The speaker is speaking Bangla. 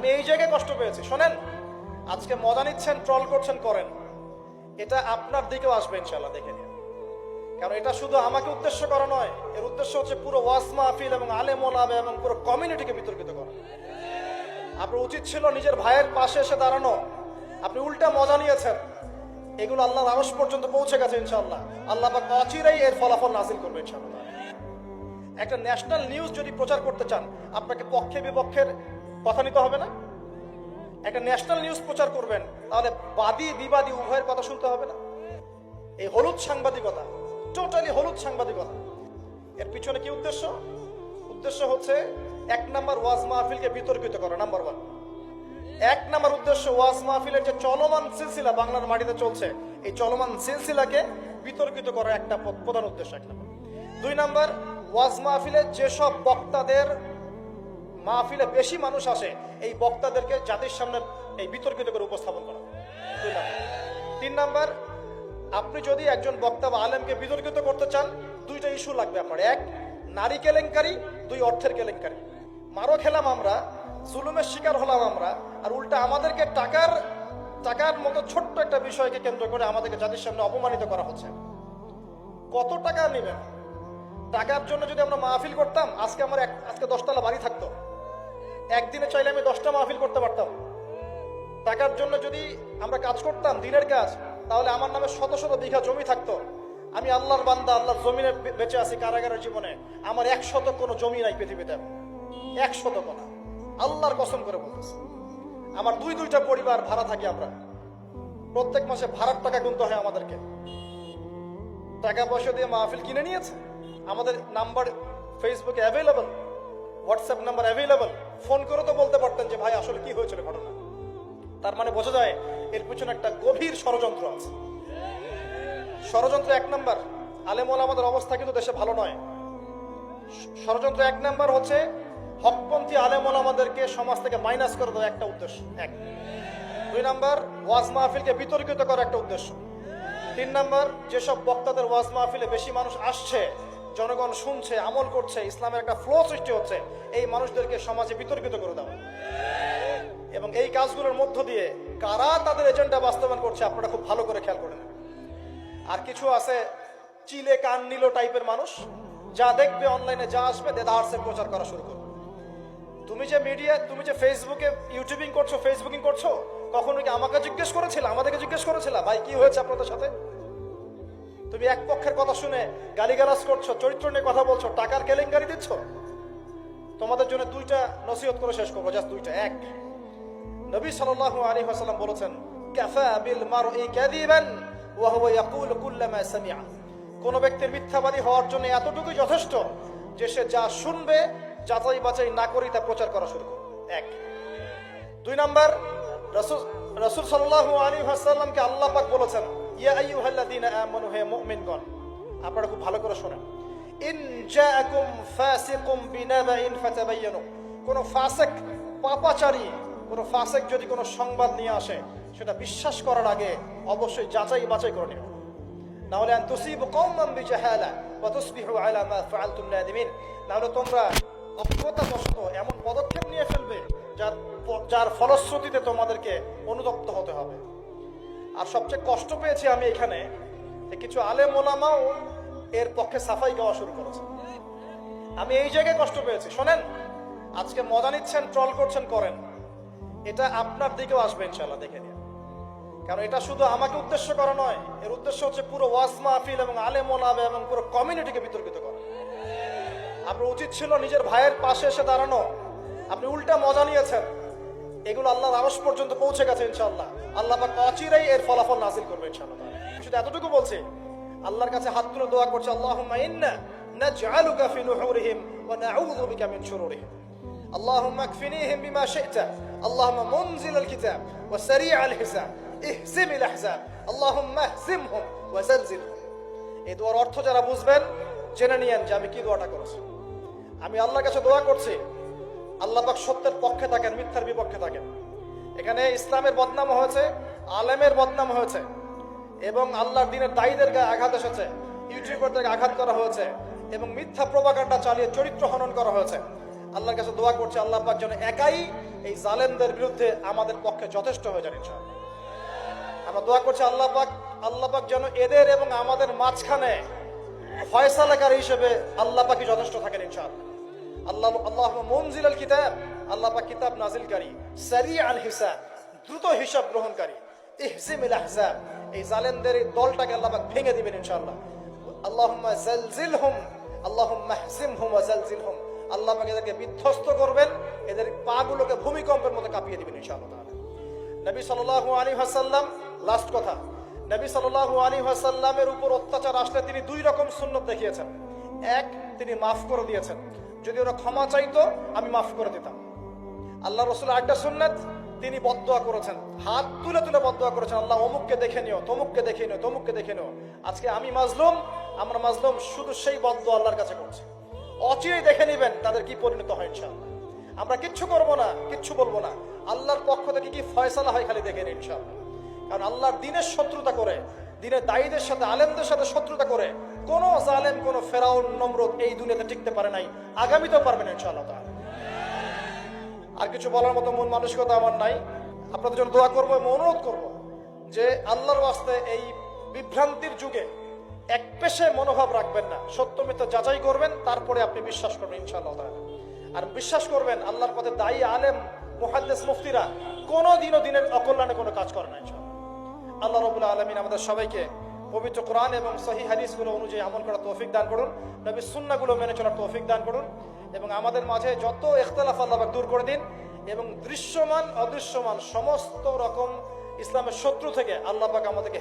আমি এই জায়গায় কষ্ট পেয়েছি। শোনেন, আজকে মজা নিচ্ছেন, ট্রল করছেন, করেন, এটা আপনার দিকেও আসবে ইনশাআল্লাহ, দেখে নিন। কারণ এটা শুধু আমাকে উদ্দেশ্য করা নয়, এর উদ্দেশ্য হচ্ছে পুরো ওয়াজ মাহফিল এবং আলেম ওলামা এবং পুরো কমিউনিটিকে বিতর্কিত করা। আপনার উচিত ছিল নিজের ভাইয়ের পাশে এসে দাঁড়ানো, আপনি উল্টা মজা নিয়েছেন। এগুলো আল্লাহর আরশ পর্যন্ত পৌঁছে গেছে ইনশাআল্লাহ। আল্লাহ পাক অচিরেই এর ফলাফল নাযিল করবে ইনশাআল্লাহ। একটা ন্যাশনাল নিউজ যদি প্রচার করতে চান, আপনাকে পক্ষে বিপক্ষের কথা নিতে হবে না? একটা ন্যাশনাল নিউজ প্রচার করবেন, তাহলে বাদী বিবাদী উভয়ের কথা শুনতে হবে না? এই হলুদ সাংবাদিকতা, টোটালি হলুদ সাংবাদিকতা। এর পিছনে কি উদ্দেশ্য? উদ্দেশ্য হচ্ছে 1 নাম্বার ওয়াজ মাহফিলকে বিতর্কিত করা, নাম্বার 1। 1 নাম্বার উদ্দেশ্য ওয়াজ মাহফিলের যে চলমান সিলসিলা বাংলার মাটিতে চলছে, এই চলমান সিলসিলাকে বিতর্কিত করা একটা প্রধান উদ্দেশ্য, 1 নাম্বার। 2 নাম্বার, ওয়াজ মাহফিলে যেসব বক্তাদের মাহফিলে বেশি মানুষ আসে, এই বক্তাদেরকে জাতির সামনে এই বিতর্কিত করে উপস্থাপন করা। 2 নাম্বার। 3 নাম্বার, আপনি যদি একজন বক্তা বা আলেমকে বিতর্কিত করতে চান, 2টা ইস্যু লাগবে আপনার। 1, নারী কেলেঙ্কারি, 2, অর্থের কেলেঙ্কারি। মারো খেলাম আমরা, জুলুমের শিকার হলাম আমরা, আর উল্টা আমাদেরকে টাকার মতো ছোট্ট একটা বিষয়কে কেন্দ্র করে আমাদেরকে জাতির সামনে অপমানিত করা হচ্ছে। কত টাকা নেবেন? টাকার জন্য যদি আমরা মাহফিল করতাম, আজকে 10 তলা বাড়ি থাকতো। একদিনে চাইলে আমি 10টা মাহফিল করতে পারতাম। টাকার জন্য যদি আমরা কাজ করতাম, দিনের কাজ, তাহলে আমার নামে শত শত বিঘা জমি থাকতো। আমি আল্লাহর বান্দা, আল্লাহর জমিনে বেঁচে আছি কারাগারের জীবনে। আমার 100 কোনো জমি নাই পৃথিবীতে, 100 না, আল্লাহর কসম করে বলতেছি। আমার 2টা পরিবার ভাড়া থাকি আমরা, প্রত্যেক মাসে ভাড়ার টাকা গুনতে হয় আমাদেরকে। টাকা পয়সা দিয়ে মাহফিল কিনে নিয়েছে। আমাদের নাম্বার ফেসবুকে available, WhatsApp number available. Phone করে তো বলতে পারতেন যে ভাই আসলে কি হয়েছিল ঘটনা। তার মানে বোঝা যায় এর পিছনে একটা গভীর ষড়যন্ত্র আছে। ষড়যন্ত্র 1 নাম্বার, আলেম ওলামাদের অবস্থা কিন্তু দেশে ভালো নয়। ষড়যন্ত্র 1 নাম্বার হচ্ছে হকপন্থী আলেম ওলামাদেরকে সমাজ থেকে মাইনাস করে দেওয়া, একটা উদ্দেশ্য 1। 2 নাম্বার, ওয়াজ মাহফিলকে বিতর্কিত করা, একটা উদ্দেশ্য। 3 নাম্বার, যেসব বক্তাদের ওয়াজ মাহফিলে বেশি মানুষ আসছে, জনগণ শুনছে, আমল করছে, ইসলামের একটা ফ্লো সৃষ্টি হচ্ছে, এই মানুষদেরকে সমাজে বিতর্কিত করে দেওয়া। এবং এই কাজগুলোর মধ্য দিয়ে কারা তাদের এজেন্ডা বাস্তবায়ন করছে আপনারা খুব ভালো করে খেয়াল করেন। আর কিছু আছে চিলে কান নিল টাইপের মানুষ, যা দেখবে অনলাইনে, যা আসবে দেদারসে প্রচার করা শুরু করবে। তুমি যে ফেসবুকে ইউটিউবিং করছো, ফেসবুকিং করছো, কখনো কি আমাকে জিজ্ঞেস করেছিল, আমাদেরকে জিজ্ঞেস করেছিল ভাই কি হয়েছে আপনাদের সাথে? তুমি এক পক্ষের কথা শুনে গালিগালাজ করছো, চরিত্র নিয়ে কথা বলছো, টাকার কেলেঙ্কারি দিচ্ছ। তোমাদের জন্য 2টা নসিহত করে শেষ করবো, জাস্ট 2টা। 1, নবী সাল্লাল্লাহু আলাইহি ওয়াসাল্লাম বলেছেন, কাফা বিল মারই কাযিবান ওয়া হুয়া ইয়াকুলু কুল্লামা সামিআ। কোন ব্যক্তির মিথ্যাবাদী হওয়ার জন্য এতটুকুই যথেষ্ট যে সে যা শুনবে যাচাই বাছাই না করে তা প্রচার করা শুরু করবে। 1। 2 নাম্বার, রাসূল সাল্লাল্লাহু আলাইহি ওয়াসাল্লামকে আল্লাহ পাক বলেছেন, ইয়া আইয়ুহাল্লাযীনা আমানু, হে মুমিনগণ, আপনারা খুব ভালো করে শুনেন, ইন জাআকুম ফাসিকুম বিনাবাইন ফাতাবায়ানু। কোন ফাসিক, পাপাচারী কোন ফাসিক যদি কোনো সংবাদ নিয়ে আসে, সেটা বিশ্বাস করার আগে অবশ্যই যাচাই বাছাই করে নিন, না হলে আন তুসিবু কওমান বিজাহালা ওয়া তুসবিহু আলা মা ফাআলতুম নাদিমিন। না হলে তোমরা অজ্ঞতাবশত এমন পদক্ষেপ নিয়ে ফেলবে যার ফলশ্রুতিতে তোমাদেরকে অনুতপ্ত হতে হবে। আর সবচেয়ে কষ্ট পেয়েছি আমি এখানে যে কিছু আলেম ওলামাও এর পক্ষে সাফাই গাওয়া শুরু করেছে। আমি এই জায়গায় কষ্ট পেয়েছি। শোনেন, আজকে মজা নিচ্ছেন, ট্রল করছেন, করেন, এটা আপনার দিকেও আসবে ইনশাআল্লাহ, দেখে নিন। কারণ এটা শুধু আমাকে উদ্দেশ্য করা নয়, এর উদ্দেশ্য হচ্ছে পুরো ওয়াজ মাহফিল এবং আলেম ওলামা এবং পুরো কমিউনিটিকে বিতর্কিত করা। আপনার উচিত ছিল নিজের ভাইয়ের পাশে এসে দাঁড়ানো, আপনি উল্টা মজা নিয়েছেন। এগুলো আল্লাহর আরশ পর্যন্ত পৌঁছে গেছে ইনশাআল্লাহ। আল্লাহ পাক অচিরেই এর ফলাফল নাযিল করবে ইনশাআল্লাহ। শুধু এতটুকু বলছি, আল্লাহর কাছে হাত তুলে দোয়া করছে, আল্লাহুম্মা ইন্না নাজআলুকা ফি নুহুরিহিম ওয়া নাউযু বিকা মিন শুরুরিহিম। আল্লাহুম্মা আকফিনিহিম বিমা শি'তা, আল্লাহুম্মা মুনজিলাল কিতাব ওয়া সারি'আল হিসাব, ইহজিমিল আহজাব, আল্লাহুম্মা ইহজিমহুম ওয়া জালজিলহুম। এই দোয়ার অর্থ যারা বুঝবেন জেনে নিয়েন যে আমি কি দোয়াটা করেছি। আমি আল্লাহর কাছে দোয়া করছি, আল্লাহ পাক সত্যের পক্ষে থাকেন, মিথ্যার বিপক্ষে থাকেন। এখানে ইসলামের বদনাম হয়েছে, আলেমের বদনাম হয়েছে, এবং আল্লাহর দ্বীনের দায়ীদের গায়ে আঘাত এসেছে, ইউটিউবারদেরকে আঘাত করা হয়েছে, এবং মিথ্যা প্রপাগান্ডা চালিয়ে চরিত্র হনন করা হয়েছে। আল্লাহর কাছে দোয়া করছি আল্লাহ পাক যেন একাই এই জালেমদের বিরুদ্ধে আমাদের পক্ষে যথেষ্ট হয়ে যান ইনশাআল্লাহ। আমরা দোয়া করছি আল্লাহ পাক যেন এদের এবং আমাদের মাঝখানে ফয়সালাকারী হিসেবে আল্লাহ পাকই যথেষ্ট থাকেন ইনশাআল্লাহ। আল্লাহ মুনজিলাল কিতাব, আল্লাহ পাক কিতাব নাজিলকারী, সারিআল হিসাব, দ্রুত হিসাব গ্রহণকারী, ইহজিমিল আহজাব, এই জালেমদের এই দলটাকে আল্লাহ পাক ভেঙে দিবেন ইনশাআল্লাহ। আল্লাহুম্মা জালজিলহুম, আল্লাহুম্মা হজিমহুম ওয়া জালজিলহুম, আল্লাহ পাক এদেরকে বিধ্বস্ত করবেন, এদের পাগুলোকে ভূমিকম্পের মতো কাঁপিয়ে দিবেন ইনশাআল্লাহ তাআলা। নবী সাল্লাল্লাহু আলাইহি ওয়াসাল্লাম, লাস্ট কথা, নবী সাল্লাল্লাহু আলাইহি ওয়াসাল্লামের উপর অত্যাচার আসলে তিনি দুই রকম সুন্নত দেখিয়েছেন। এক, তিনি মাফ করে দিয়েছেন, যদি ওরা ক্ষমা চাইতো আমি মাফ করে দিতাম। আল্লাহ রাসূল আরেকটা সুন্নাত, তিনি বদদোয়া করেছেন, হাত তুলে তুলে বদদোয়া করেছেন, আল্লাহ অমুককে দেখে নিও, তমুককে দেখে নিও, তমুককে দেখে নিও। আজকে আমি মাজলুম, আমরা মাজলুম, শুধু সেই বদদোয়া আল্লাহর কাছে করছি। অচিরেই দেখে নিবেন তাদের কি পরিণত হয় ইনশাআল্লাহ। আমরা কিচ্ছু করব না, কিচ্ছু বলবো না, আল্লাহর পক্ষ থেকে কি ফয়সালা হয় খালি দেখে নিন ইনশাআল্লাহ। কারণ আল্লাহর দ্বীনের শত্রুতা করে, দ্বীনের দায়ীদের সাথে, আলেমদের সাথে শত্রুতা করে কোন জালেম, কোন ফেরাউন, নমরুদ এই দুনিয়াতে টিকতে পারে নাই, আগামীতেও পারবে না ইনশাআল্লাহ তাআলা। আর কিছু বলার মতো মন মানসিকতা আমার নাই। আপনাদের জন্য দোয়া করবো এবং অনুরোধ করবো যে আল্লাহর ওয়াস্তে এই বিভ্রান্তির যুগে এক পেশে মনোভাব রাখবেন না, সত্য মিথ্যা যাচাই করবেন, তারপরে আপনি বিশ্বাস করবেন ইনশাআল্লাহ তাআলা। আর বিশ্বাস করবেন আল্লাহর পথে দায়ী আলেম, মুহাদ্দিস, মুফতিরা কোনোদিনও দিনের অকল্যাণে কোনো কাজ করে না ইনশাআল্লাহ। আল্লাহ রাব্বুল আলামিন আমাদের সবাইকে পবিত্র কোরআন এবং সহিহ হাদিসগুলো অনুযায়ী আমল করার তৌফিক দান করুন, নবীর সুন্নাহগুলো মেনে চলার তৌফিক দান করুন, এবং আমাদের মাঝে যত ইখতিলাফ আল্লাহ পাক দূর করে দিন, এবং দৃশ্যমান অদৃশ্যমান সমস্ত রকম ইসলামের শত্রু থেকে আল্লাহ পাক আমাদেরকে